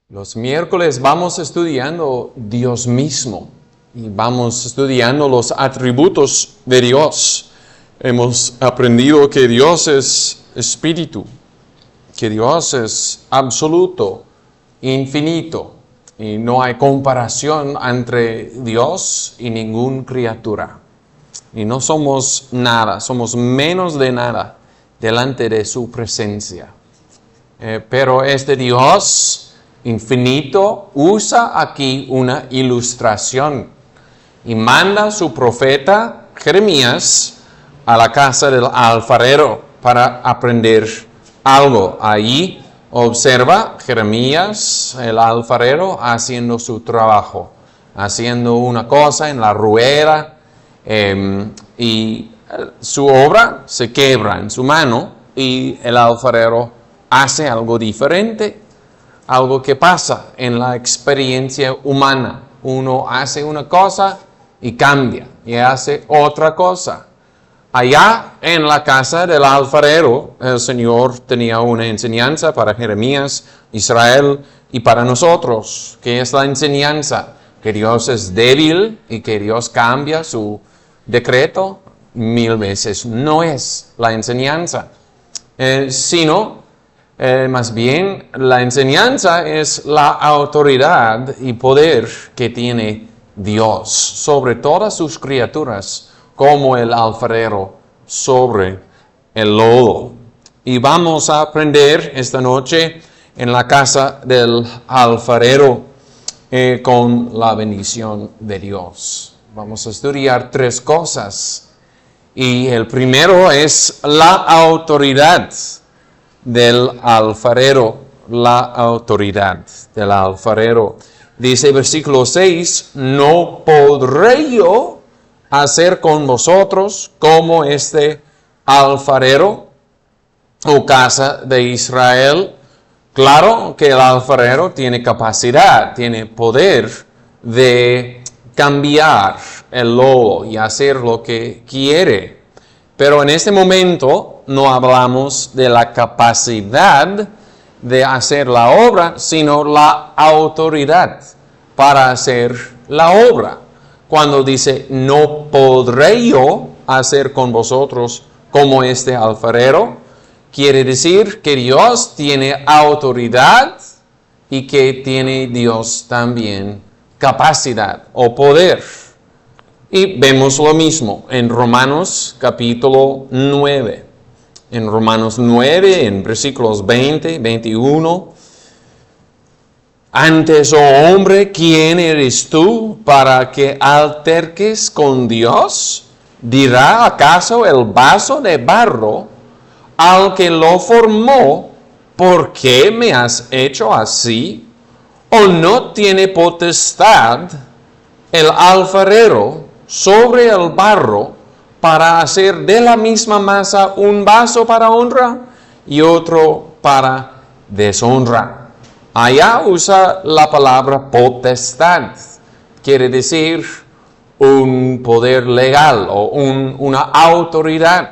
Los miércoles vamos estudiando Dios mismo y vamos estudiando los atributos de Dios. Hemos aprendido que Dios es espíritu, que Dios es absoluto, infinito, y no hay comparación entre Dios y ninguna criatura. Y no somos nada, somos menos de nada delante de su presencia. Pero este Dios infinito usa aquí una ilustración y manda a su profeta Jeremías a la casa del alfarero para aprender algo. Allí observa Jeremías, el alfarero, haciendo su trabajo, haciendo una cosa en la rueda y su obra se quebra en su mano y el alfarero hace algo diferente. Algo que pasa en la experiencia humana. Uno hace una cosa y cambia y hace otra cosa. Allá en la casa del alfarero, el Señor tenía una enseñanza para Jeremías, Israel y para nosotros. ¿Qué es la enseñanza? Que Dios es débil y que Dios cambia su decreto 1000 veces. No es la enseñanza, sino más bien, la enseñanza es la autoridad y poder que tiene Dios sobre todas sus criaturas, como el alfarero sobre el lodo. Y vamos a aprender esta noche en la casa del alfarero con la bendición de Dios. Vamos a estudiar 3 cosas. Y el primero es la autoridad del alfarero, la autoridad del alfarero. Dice versículo 6, no podré yo hacer con vosotros como este alfarero, o casa de Israel. Claro que el alfarero tiene capacidad, tiene poder de cambiar el lodo y hacer lo que quiere. Pero en este momento no hablamos de la capacidad de hacer la obra, sino la autoridad para hacer la obra. Cuando dice, no podré yo hacer con vosotros como este alfarero, quiere decir que Dios tiene autoridad y que tiene Dios también capacidad o poder. Y vemos lo mismo en Romanos capítulo 9. En Romanos 9, en versículos 20, 21. Antes, oh hombre, ¿quién eres tú para que alterques con Dios? ¿Dirá acaso el vaso de barro al que lo formó, ¿por qué me has hecho así? ¿O no tiene potestad el alfarero sobre el barro para hacer de la misma masa un vaso para honra y otro para deshonra? Allá usa la palabra potestad. Quiere decir un poder legal o una autoridad.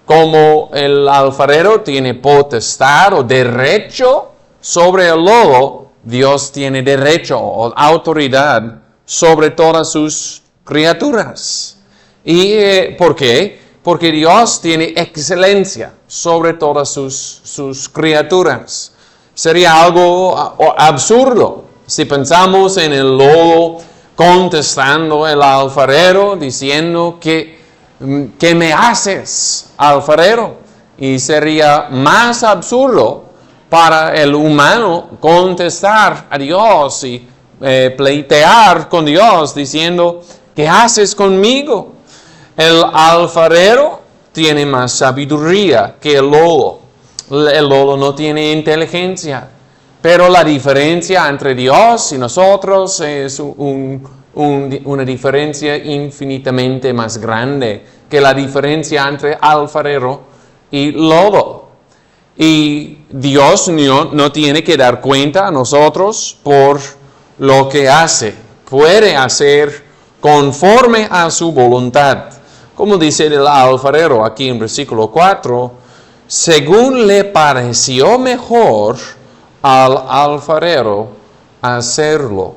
Como el alfarero tiene potestad o derecho sobre el lodo, Dios tiene derecho o autoridad sobre todas sus criaturas. ¿Y por qué? Porque Dios tiene excelencia sobre todas sus criaturas. Sería algo absurdo si pensamos en el lodo contestando el alfarero diciendo que ¿qué me haces, alfarero? Y sería más absurdo para el humano contestar a Dios y pleitear con Dios diciendo, ¿qué haces conmigo? El alfarero tiene más sabiduría que el lodo. El lodo no tiene inteligencia. Pero la diferencia entre Dios y nosotros es una diferencia infinitamente más grande que la diferencia entre alfarero y lodo. Y Dios no tiene que dar cuenta a nosotros por lo que hace. Puede hacer conforme a su voluntad. Como dice el alfarero aquí en versículo 4, según le pareció mejor al alfarero hacerlo.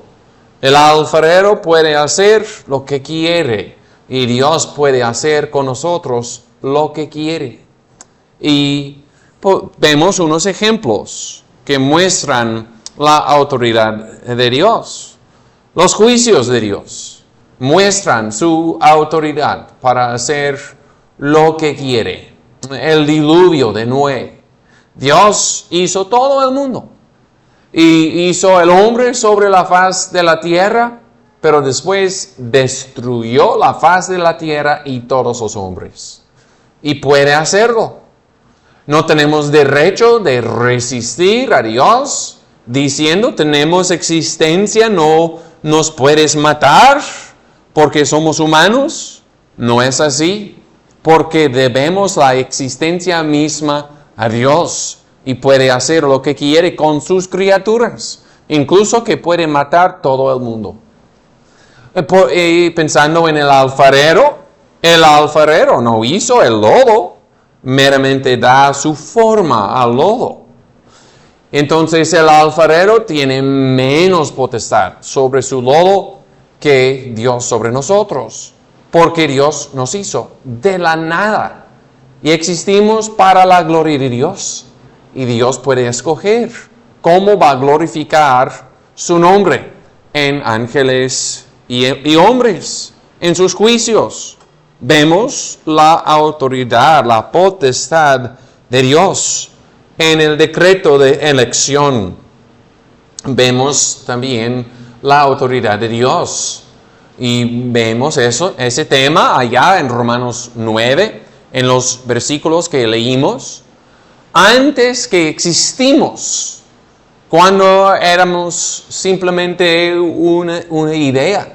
El alfarero puede hacer lo que quiere y Dios puede hacer con nosotros lo que quiere. Y vemos unos ejemplos que muestran la autoridad de Dios. Los juicios de Dios muestran su autoridad para hacer lo que quiere. El diluvio de Noé. Dios hizo todo el mundo. Y hizo el hombre sobre la faz de la tierra, pero después destruyó la faz de la tierra y todos los hombres. Y puede hacerlo. No tenemos derecho de resistir a Dios diciendo tenemos existencia, no nos puedes matar porque somos humanos. No es así, porque debemos la existencia misma a Dios. Y puede hacer lo que quiere con sus criaturas, incluso que puede matar todo el mundo. Pensando en el alfarero no hizo el lodo, meramente da su forma al lodo. Entonces el alfarero tiene menos potestad sobre su lodo que Dios sobre nosotros, porque Dios nos hizo de la nada y existimos para la gloria de Dios. Y Dios puede escoger cómo va a glorificar su nombre en ángeles y hombres, en sus juicios. Vemos la autoridad, la potestad de Dios en el decreto de elección. Vemos también la autoridad de Dios. Y vemos ese tema allá en Romanos 9, en los versículos que leímos. Antes que existimos, cuando éramos simplemente una idea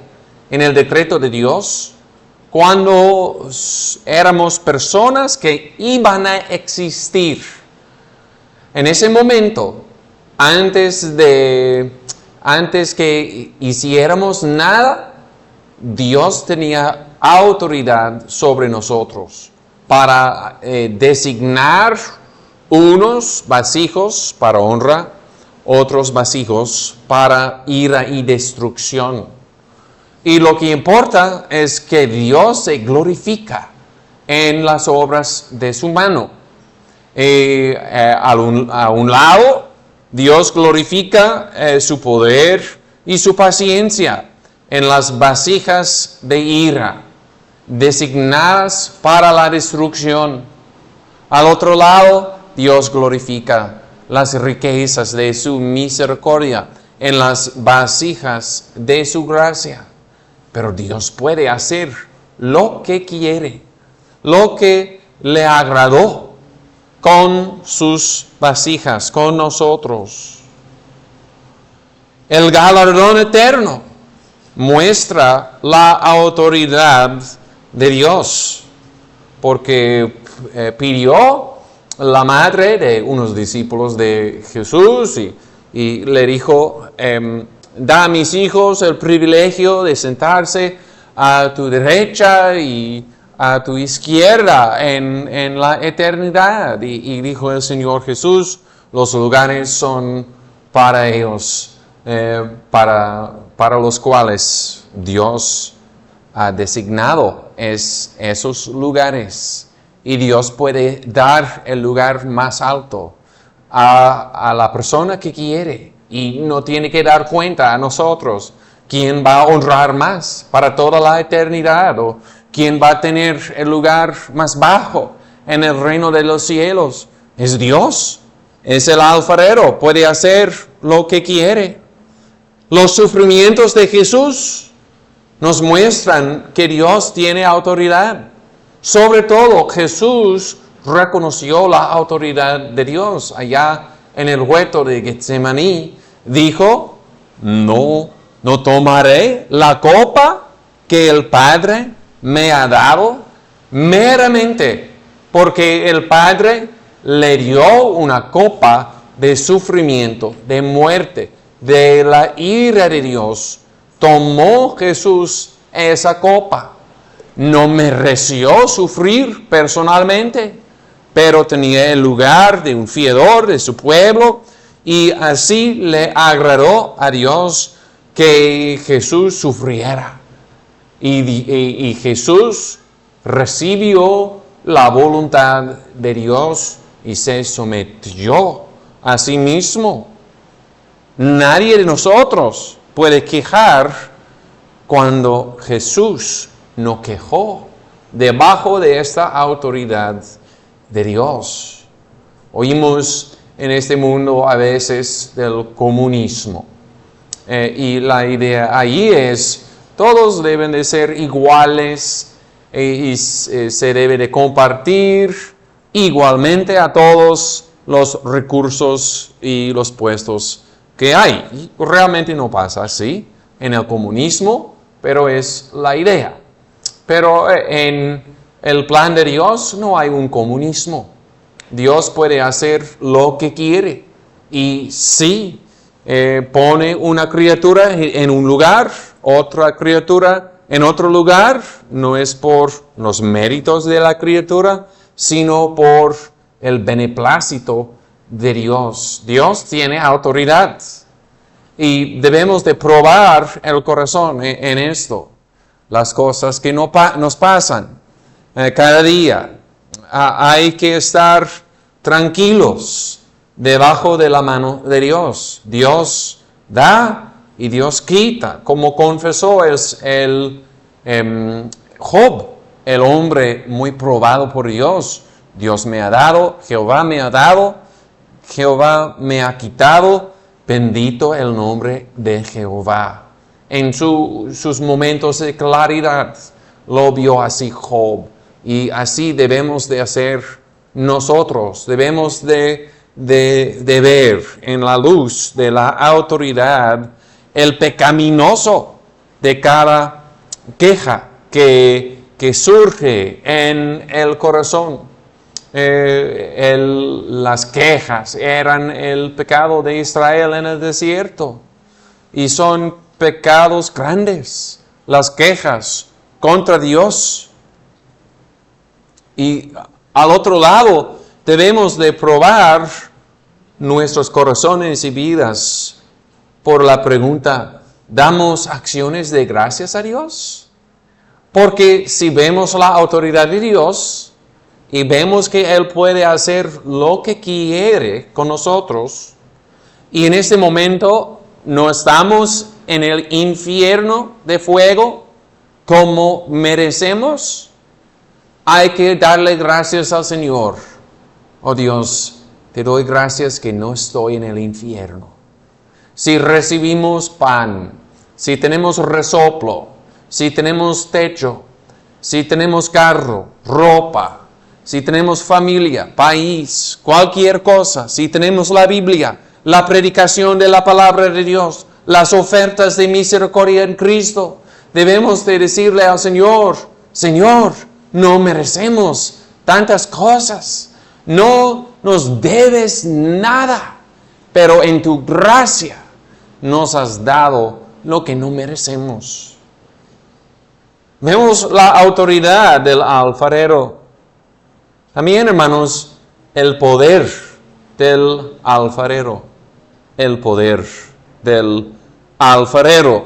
en el decreto de Dios, cuando éramos personas que iban a existir. En ese momento, antes que hiciéramos nada, Dios tenía autoridad sobre nosotros para designar unos vasijos para honra, otros vasijos para ira y destrucción. Y lo que importa es que Dios se glorifica en las obras de su mano. A un lado, Dios glorifica su poder y su paciencia en las vasijas de ira, designadas para la destrucción. Al otro lado, Dios glorifica las riquezas de su misericordia en las vasijas de su gracia. Pero Dios puede hacer lo que quiere, lo que le agradó con sus vasijas, con nosotros. El galardón eterno muestra la autoridad de Dios, porque pidió la madre de unos discípulos de Jesús y le dijo, da a mis hijos el privilegio de sentarse a tu derecha y a tu izquierda en la eternidad. Y dijo el Señor Jesús, los lugares son para ellos, para los cuales Dios ha designado esos lugares. Y Dios puede dar el lugar más alto a la persona que quiere. Y no tiene que dar cuenta a nosotros quién va a honrar más para toda la eternidad o quién va a tener el lugar más bajo en el reino de los cielos. Es Dios, es el alfarero, puede hacer lo que quiere. Los sufrimientos de Jesús nos muestran que Dios tiene autoridad. Sobre todo, Jesús reconoció la autoridad de Dios. Allá en el huerto de Getsemaní, dijo, no tomaré la copa que el Padre me ha dado meramente porque el Padre le dio una copa de sufrimiento, de muerte, de la ira de Dios. Tomó Jesús esa copa. No mereció sufrir personalmente, pero tenía el lugar de un fiador de su pueblo Y así le agradó a Dios que Jesús sufriera. Y Jesús recibió la voluntad de Dios y se sometió a sí mismo. Nadie de nosotros puede quejar cuando Jesús no quejó debajo de esta autoridad de Dios. Oímos en este mundo a veces del comunismo. Y la idea ahí es, todos deben de ser iguales y se debe de compartir igualmente a todos los recursos y los puestos que hay. Y realmente no pasa así en el comunismo, pero es la idea. Pero en el plan de Dios no hay un comunismo. Dios puede hacer lo que quiere. Y sí, pone una criatura en un lugar, otra criatura en otro lugar. No es por los méritos de la criatura, sino por el beneplácito de Dios. Dios tiene autoridad. Y debemos de probar el corazón en esto. Las cosas que nos pasan cada día. Hay que estar tranquilos debajo de la mano de Dios. Dios da y Dios quita. Como confesó Job, el hombre muy probado por Dios. Dios me ha dado, Jehová me ha dado, Jehová me ha quitado. Bendito el nombre de Jehová. En sus momentos de claridad lo vio así Job. Y así debemos de hacer nosotros. Debemos de ver en la luz de la autoridad el pecaminoso de cada queja que surge en el corazón. Las quejas eran el pecado de Israel en el desierto. Y son pecados grandes, las quejas contra Dios. Y al otro lado, debemos de probar nuestros corazones y vidas por la pregunta, ¿damos acciones de gracias a Dios? Porque si vemos la autoridad de Dios y vemos que Él puede hacer lo que quiere con nosotros, y en este momento no estamos en el infierno de fuego como merecemos, hay que darle gracias al Señor. Oh Dios, te doy gracias que no estoy en el infierno. Si recibimos pan, si tenemos resoplo, si tenemos techo, si tenemos carro, ropa, si tenemos familia, país, cualquier cosa, si tenemos la Biblia, la predicación de la palabra de Dios, las ofertas de misericordia en Cristo, debemos de decirle al Señor, Señor, no merecemos tantas cosas, no nos debes nada, pero en tu gracia nos has dado lo que no merecemos. Vemos la autoridad del alfarero. También, hermanos, el poder del alfarero. El poder del alfarero.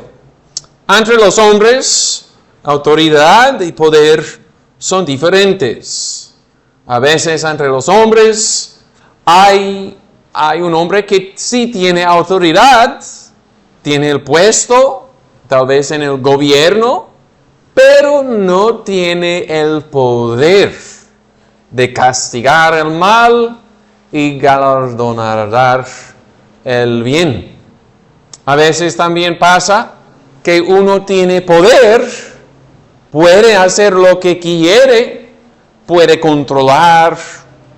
Entre los hombres, autoridad y poder son diferentes. A veces entre los hombres hay un hombre que sí tiene autoridad, tiene el puesto, tal vez en el gobierno, pero no tiene el poder de castigar el mal y galardonar el bien. A veces también pasa que uno tiene poder, puede hacer lo que quiere, puede controlar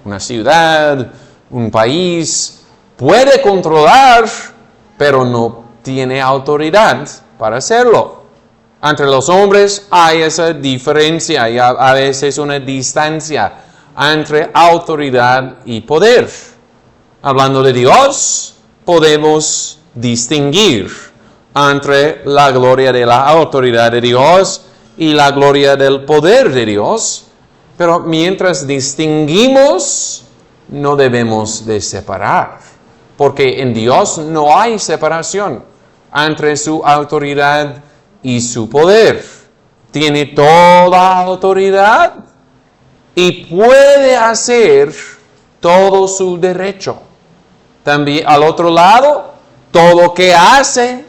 una ciudad, un país, puede controlar, pero no tiene autoridad para hacerlo. Entre los hombres hay esa diferencia y a veces una distancia entre autoridad y poder. Hablando de Dios, podemos distinguir entre la gloria de la autoridad de Dios y la gloria del poder de Dios, pero mientras distinguimos, no debemos de separar, porque en Dios no hay separación entre su autoridad y su poder. Tiene toda autoridad y puede hacer todo su derecho. También al otro lado, todo lo que hace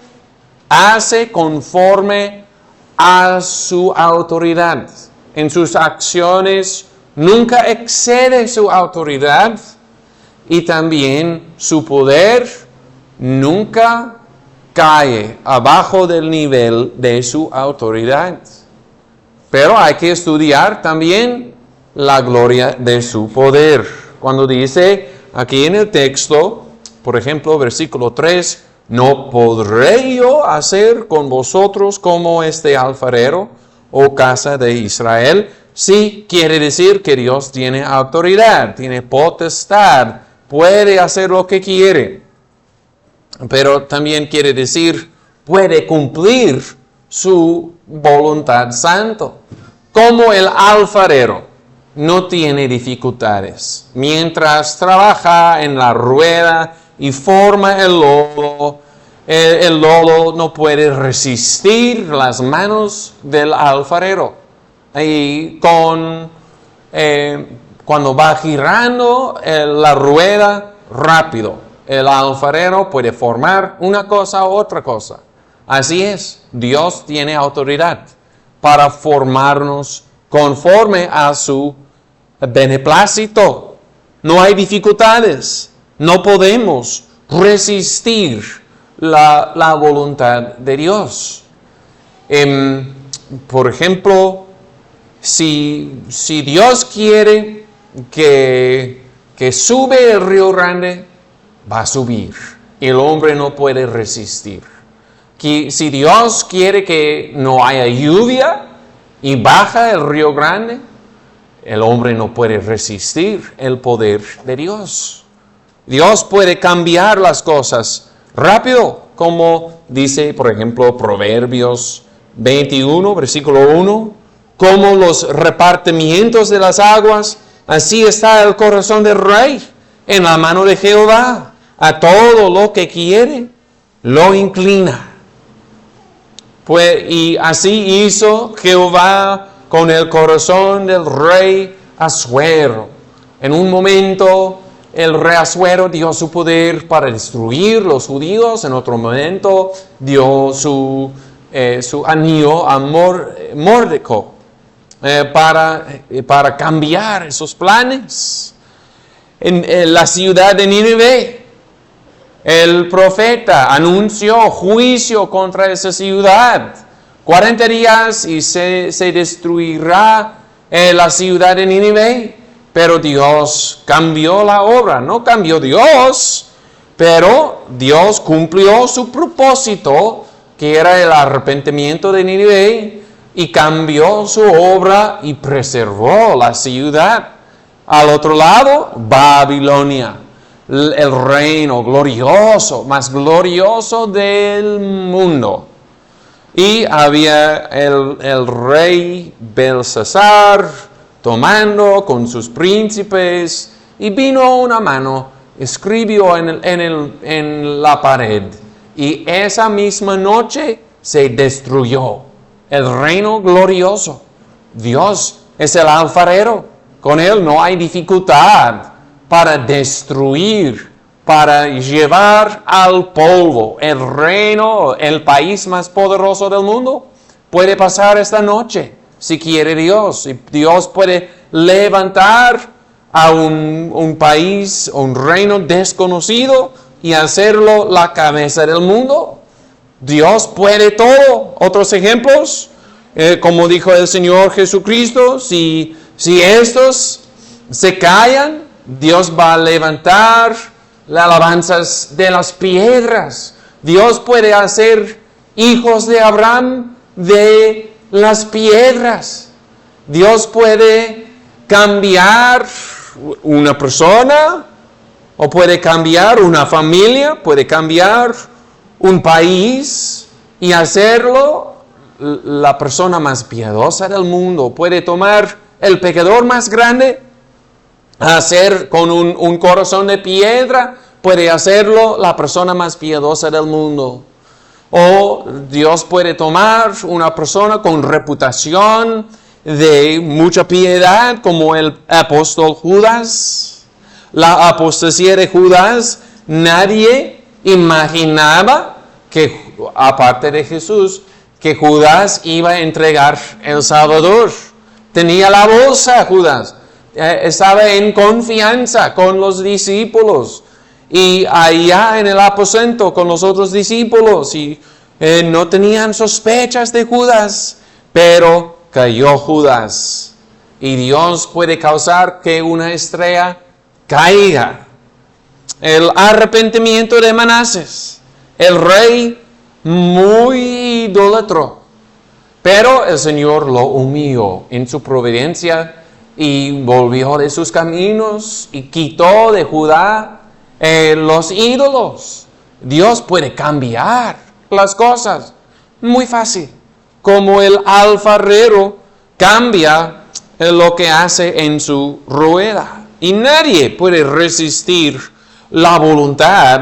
conforme a su autoridad. En sus acciones nunca excede su autoridad y también su poder nunca cae abajo del nivel de su autoridad. Pero hay que estudiar también la gloria de su poder. Cuando dice aquí en el texto, por ejemplo, versículo 3, ¿no podré yo hacer con vosotros como este alfarero, oh casa de Israel? Sí, quiere decir que Dios tiene autoridad, tiene potestad, puede hacer lo que quiere. Pero también quiere decir, puede cumplir su voluntad santo. Como el alfarero no tiene dificultades. Mientras trabaja en la rueda y forma el lodo no puede resistir las manos del alfarero. Y cuando va girando la rueda rápido, el alfarero puede formar una cosa u otra cosa. Así es, Dios tiene autoridad para formarnos conforme a su beneplácito. No hay dificultades, no podemos resistir la voluntad de Dios. Por ejemplo, si Dios quiere que sube el Río Grande, va a subir. El hombre no puede resistir. Si Dios quiere que no haya lluvia y baja el Río Grande, el hombre no puede resistir el poder de Dios. Dios puede cambiar las cosas rápido, como dice, por ejemplo, Proverbios 21, versículo 1, como los repartimientos de las aguas, así está el corazón del rey en la mano de Jehová. A todo lo que quiere, lo inclina. Y así hizo Jehová con el corazón del rey Asuero. En un momento, el rey Asuero dio su poder para destruir los judíos. En otro momento, dio su anillo a Mordecai para cambiar esos planes. En la ciudad de Nínive, el profeta anunció juicio contra esa ciudad. 40 días y se destruirá la ciudad de Nínive. Pero Dios cambió la obra. No cambió Dios, pero Dios cumplió su propósito, que era el arrepentimiento de Nínive, y cambió su obra y preservó la ciudad. Al otro lado, Babilonia, el reino glorioso, más glorioso del mundo. Y había el rey Belsasar tomando con sus príncipes, y vino una mano, escribió en la pared, y esa misma noche se destruyó el reino glorioso. Dios es el alfarero, con él no hay dificultad para destruir, para llevar al polvo el reino, el país más poderoso del mundo. Puede pasar esta noche, si quiere Dios. Y Dios puede levantar a un país, un reino desconocido, y hacerlo la cabeza del mundo. Dios puede todo. Otros ejemplos, como dijo el Señor Jesucristo, si estos se callan, Dios va a levantar las alabanzas de las piedras. Dios puede hacer hijos de Abraham de las piedras. Dios puede cambiar una persona, o puede cambiar una familia, puede cambiar un país y hacerlo la persona más piadosa del mundo. Puede tomar el pecador más grande, hacer con un corazón de piedra, puede hacerlo la persona más piadosa del mundo. O Dios puede tomar una persona con reputación de mucha piedad, como el apóstol Judas. La apostasía de Judas, nadie imaginaba que, aparte de Jesús, que Judas iba a entregar el Salvador. Tenía la bolsa Judas, estaba en confianza con los discípulos y allá en el aposento con los otros discípulos y no tenían sospechas de Judas, pero cayó Judas y Dios puede causar que una estrella caiga. El arrepentimiento de Manasés, el rey muy idólatra, pero el Señor lo humilló en su providencia y volvió de sus caminos y quitó de Judá los ídolos. Dios puede cambiar las cosas muy fácil, como el alfarero cambia lo que hace en su rueda. Y nadie puede resistir la voluntad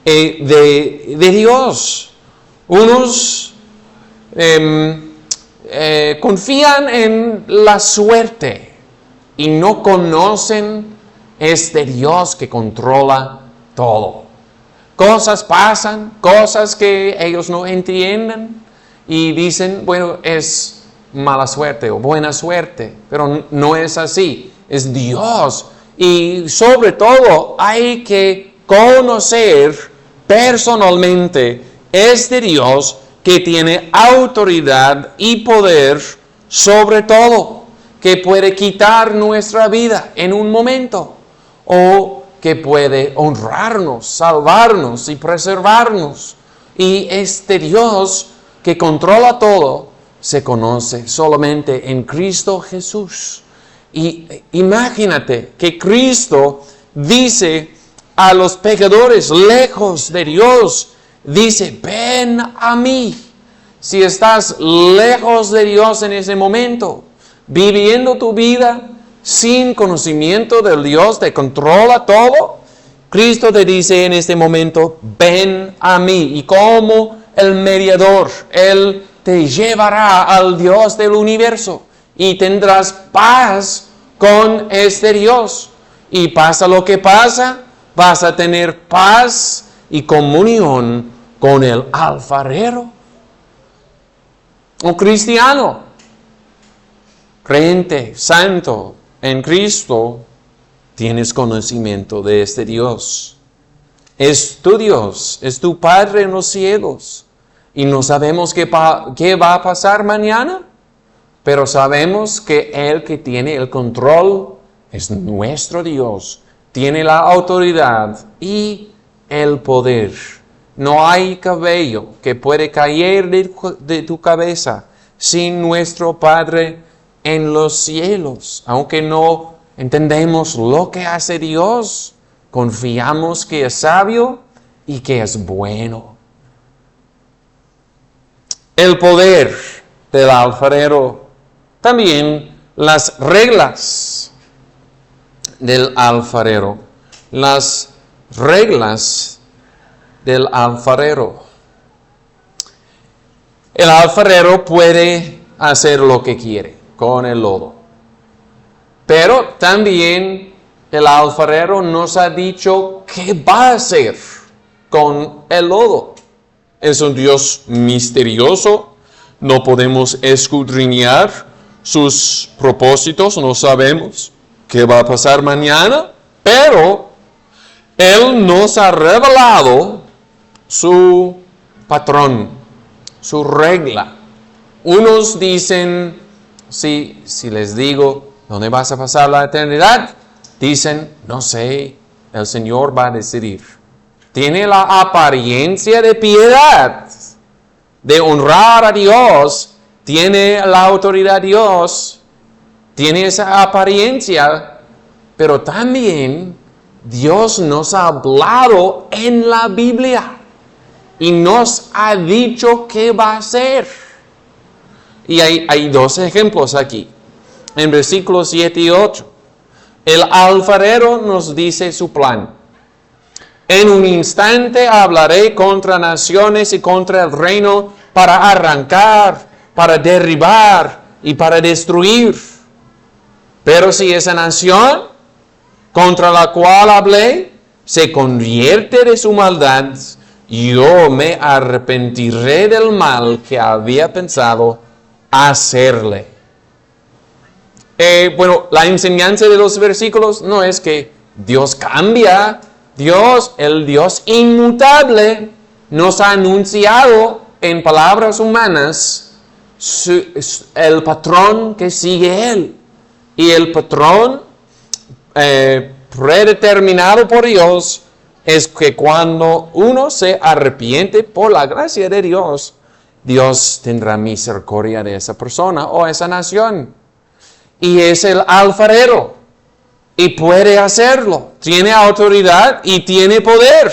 de Dios. Unos confían en la suerte y no conocen este Dios que controla todo. Cosas pasan, cosas que ellos no entienden y dicen, bueno, es mala suerte o buena suerte, pero no es así, es Dios. Y sobre todo hay que conocer personalmente este Dios que tiene autoridad y poder sobre todo, que puede quitar nuestra vida en un momento o que puede honrarnos, salvarnos y preservarnos. Y este Dios que controla todo se conoce solamente en Cristo Jesús. Y imagínate que Cristo dice a los pecadores lejos de Dios, dice, ven a mí. Si estás lejos de Dios en ese momento, viviendo tu vida sin conocimiento del Dios que controla todo, Cristo te dice en este momento, ven a mí. Y como el mediador, Él te llevará al Dios del universo y tendrás paz con este Dios. Y pasa lo que pasa, vas a tener paz y comunión con el alfarero. Un cristiano, creyente, santo en Cristo, tienes conocimiento de este Dios. Es tu Dios, es tu Padre en los cielos. Y no sabemos qué va a pasar mañana, pero sabemos que Él que tiene el control es nuestro Dios. Tiene la autoridad y el poder. No hay cabello que puede caer de tu cabeza sin nuestro Padre en los cielos. Aunque no entendemos lo que hace Dios, confiamos que es sabio y que es bueno. El poder del alfarero, también las reglas del alfarero, las reglas del alfarero. El alfarero puede hacer lo que quiere con el lodo, pero también el alfarero nos ha dicho qué va a hacer con el lodo. Es un Dios misterioso, no podemos escudriñar sus propósitos, no sabemos qué va a pasar mañana, pero Él nos ha revelado su patrón, su regla. Unos dicen, si les digo, ¿dónde vas a pasar la eternidad? Dicen, no sé, el Señor va a decidir. Tiene la apariencia de piedad, de honrar a Dios, tiene la autoridad de Dios, tiene esa apariencia, pero también Dios nos ha hablado en la Biblia y nos ha dicho qué va a hacer. Y hay dos ejemplos aquí, en versículos 7 y 8. El alfarero nos dice su plan. En un instante hablaré contra naciones y contra el reino para arrancar, para derribar y para destruir. Pero si esa nación contra la cual hablé se convierte de su maldad, yo me arrepentiré del mal que había pensado hacerle. La enseñanza de los versículos no es que Dios cambia. Dios, el Dios inmutable, nos ha anunciado en palabras humanas el patrón que sigue Él. Y el patrón predeterminado por Dios es que cuando uno se arrepiente por la gracia de Dios, Dios tendrá misericordia de esa persona o esa nación. Y es el alfarero. Y puede hacerlo. Tiene autoridad y tiene poder.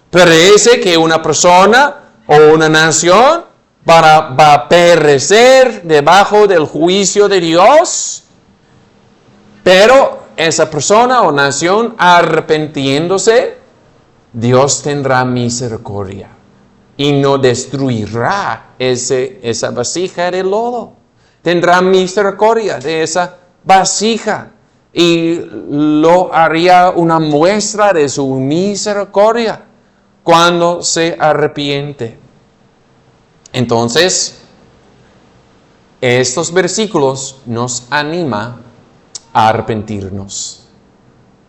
Parece que una persona o una nación va a perecer debajo del juicio de Dios. Pero esa persona o nación arrepintiéndose, Dios tendrá misericordia. Y no destruirá esa vasija de lodo. Tendrá misericordia de esa vasija. Y lo haría una muestra de su misericordia cuando se arrepiente. Entonces, estos versículos nos animan a arrepentirnos.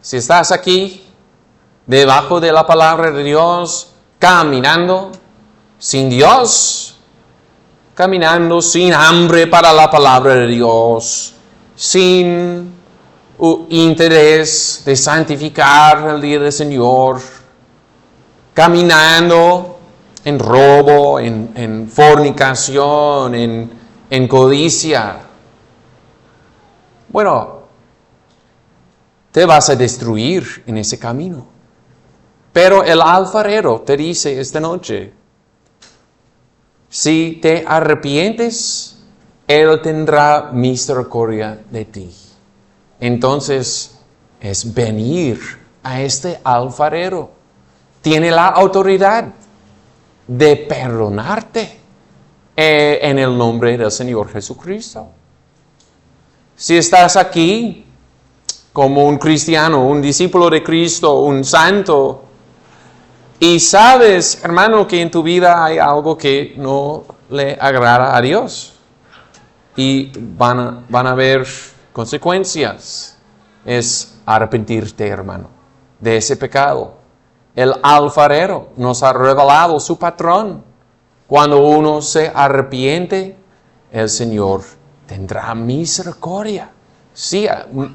Si estás aquí, debajo de la palabra de Dios, caminando sin Dios, caminando sin hambre para la palabra de Dios, sin interés de santificar el día del Señor, caminando en robo, en fornicación, en codicia. Bueno, te vas a destruir en ese camino. Pero el alfarero te dice esta noche, si te arrepientes, Él tendrá misericordia de ti. Entonces, es venir a este alfarero. Tiene la autoridad de perdonarte en el nombre del Señor Jesucristo. Si estás aquí como un cristiano, un discípulo de Cristo, un santo, y sabes, hermano, que en tu vida hay algo que no le agrada a Dios, y van a haber consecuencias, es arrepentirte, hermano, de ese pecado. El alfarero nos ha revelado su patrón. Cuando uno se arrepiente, el Señor tendrá misericordia. Sí,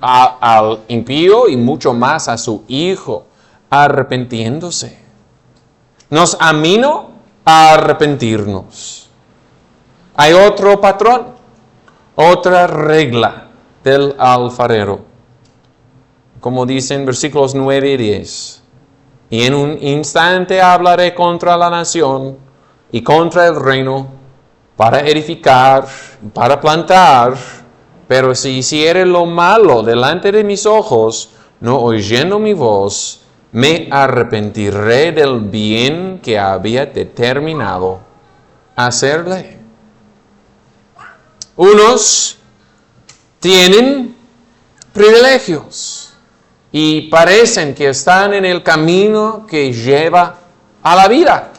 al impío y mucho más a su Hijo, arrepintiéndose. Nos anima a arrepentirnos. Hay otro patrón, otra regla del alfarero. Como dicen versículos 9 y 10. Y en un instante hablaré contra la nación y contra el reino para edificar, para plantar. Pero si hiciere lo malo delante de mis ojos, no oyendo mi voz, me arrepentiré del bien que había determinado hacerle. Unos tienen privilegios y parecen que están en el camino que lleva a la vida.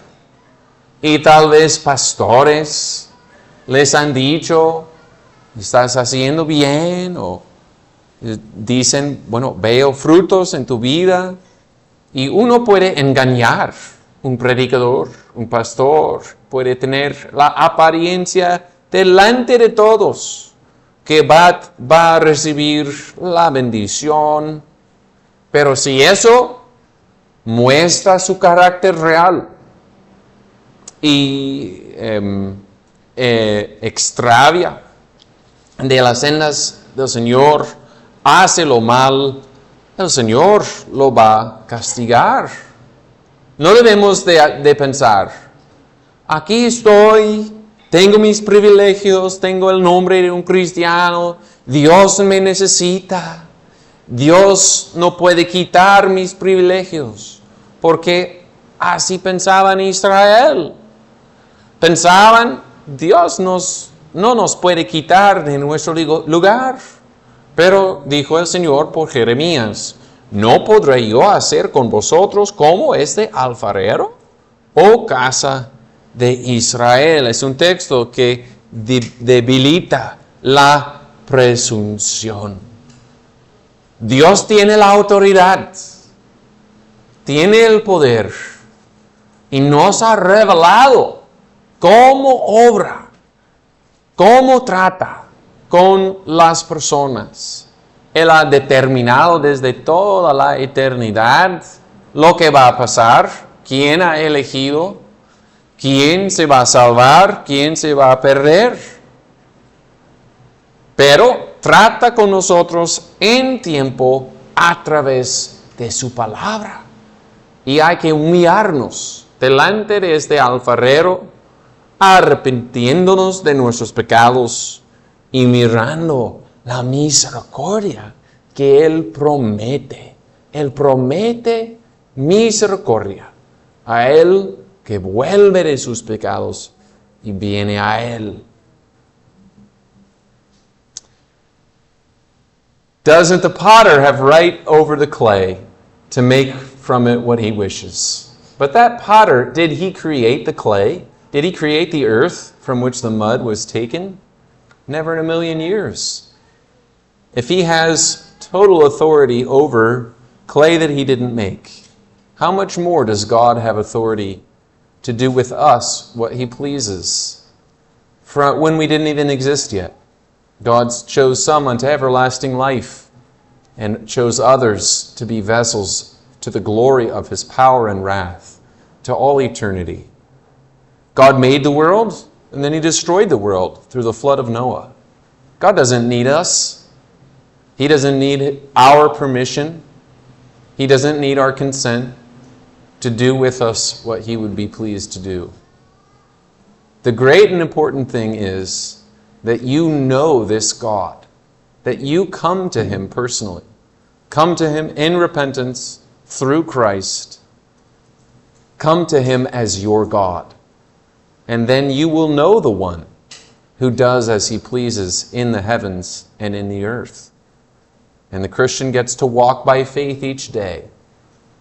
Y tal vez pastores les han dicho, estás haciendo bien, o dicen, bueno, veo frutos en tu vida. Y uno puede engañar, un predicador, un pastor, puede tener la apariencia delante de todos que va a recibir la bendición. Pero si eso muestra su carácter real y extravia de las sendas del Señor, hace lo mal, el Señor lo va a castigar. No debemos de pensar, aquí estoy, tengo mis privilegios, tengo el nombre de un cristiano, Dios me necesita, Dios no puede quitar mis privilegios. porque así pensaban Israel. Pensaban, Dios no nos puede quitar de nuestro lugar. Pero dijo el Señor por Jeremías, ¿no podré yo hacer con vosotros como este alfarero? Oh casa de Israel. Es un texto que debilita la presunción. Dios tiene la autoridad, tiene el poder y nos ha revelado cómo obra, cómo trata con las personas. Él ha determinado desde toda la eternidad lo que va a pasar, quién ha elegido, quién se va a salvar, quién se va a perder. Pero trata con nosotros en tiempo a través de su palabra. Y hay que humillarnos delante de este alfarero, arrepintiéndonos de nuestros pecados y mirando la misericordia que Él promete. Él promete misericordia a Él que vuelve de sus pecados y viene a Él. Doesn't the potter have right over the clay to make from it what he wishes? But that potter, did he create the clay? Did he create the earth from which the mud was taken? Never in a million years. If he has total authority over clay that he didn't make, how much more does God have authority to do with us what he pleases? From when we didn't even exist yet, God chose some unto everlasting life and chose others to be vessels to the glory of his power and wrath to all eternity. God made the world and then he destroyed the world through the flood of Noah. God doesn't need us. He doesn't need our permission. He doesn't need our consent to do with us what he would be pleased to do. The great and important thing is that you know this God, that you come to him personally, come to him in repentance through Christ, come to him as your God, and then you will know the one who does as he pleases in the heavens and in the earth. And the Christian gets to walk by faith each day,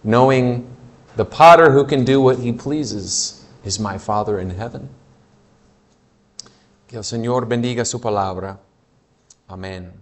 knowing the potter who can do what he pleases is my Father in heaven. Que el Señor bendiga su palabra. Amén.